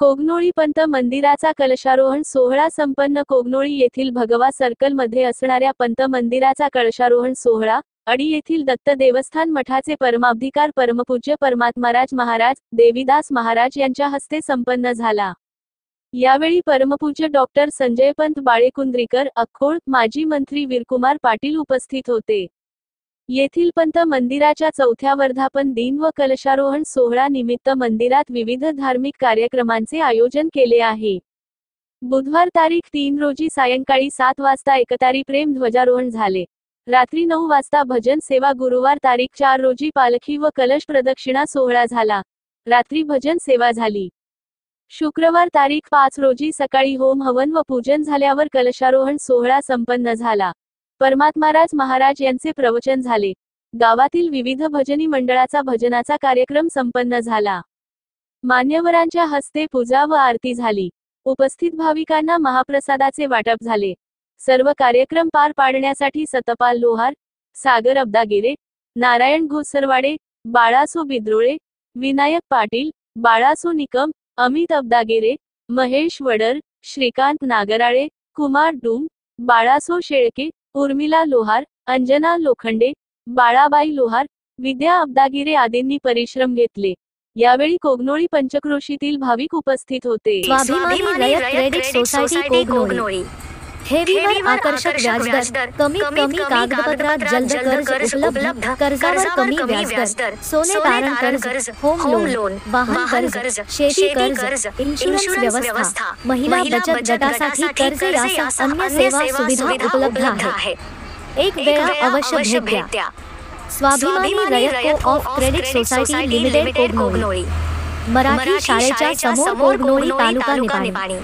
कोगनोळी पंत मंदिराचा कलशारोहण सोहळा संपन्न. कोगनोळी येथील भगवा सर्कलमध्ये असणाऱ्या पंत मंदिराचा कलशारोहण सोहळा अडी येथील दत्त देवस्थान मठाचे परमाधिकार परमपूज्य परमात्माराज महाराज देवीदास महाराज यांच्या हस्ते संपन्न झाला। यावेळी परमपूज्य डॉक्टर संजय पंत बाळेकुंद्रीकर अक्कोळ, माजी मंत्री वीरकुमार पाटील उपस्थित होते। येथील पंत मंदिराच्या चौथ्या वर्धापन दिन व कलशारोहण सोहळा निमित्त मंदिरात विविध धार्मिक कार्यक्रमांचे आयोजन केले आहे। बुधवार तारीख 3 रोजी सायंकाळी 7 वाजता एकतारी प्रेम ध्वजारोहण झाले। रात्री 9 वाजता भजन सेवा। गुरुवार तारीख 4 रोजी पालखी व कलश प्रदक्षिणा सोहळा झाला। रात्री भजन सेवा झाली। शुक्रवार तारीख 5 रोजी सकाळी होम हवन व पूजन झाल्यावर कलशारोहण सोहळा संपन्न झाला। परमात्माराज महाराज यांचे प्रवचन झाले। गावातील विविध भजनी मंडळाचा भजनाचा कार्यक्रम संपन्न झाला। मान्यवरांच्या हस्ते पूजा व आरती झाली। उपस्थित भाविकांना महाप्रसादाचे वाटप झाले। सर्व कार्यक्रम पार पाडण्यासाठी सतपाल लोहार, सागर अब्दागिरे, नारायण घोसरवाडे, बाळासो बिद्रोळे, विनायक पाटील, बाळासो निकम, अमित अब्दागिरे, महेश वडर, श्रीकांत नागराळे, कुमार डूम, बाळासो शेळके, उर्मिला लोहार, अंजना लोखंडे, बाळाबाई लोहार, विद्या अब्दागिरे आदींनी परिश्रम घेतले। यावेळी कोगनोळी पंचक्रोशीतील भाविक उपस्थित होते। स्वाभिमानी रयत क्रेडिट सोसायटी कोगनोळी। ठेवीवर आकर्षक व्याजदर, कमीत कमी कागदपत्रात जलद कर्ज उपलब्ध, कर्जावर कमी व्याजदर, सोने तारण कर्ज, होम लोन, वाहन कर्ज, शेती कर्ज, इन्शुरन्स व्यवस्था, महिला बचत गटासाठी कर्ज यासह अन्य सेवा सुविधा उपलब्ध आहे। एक वेळा अवश्य भेट द्या। स्वाभिमानी रयत को of credit society limited Kognoli. Marathi शाळेच्या समोर कोगनोळी, तालुका निपाणी।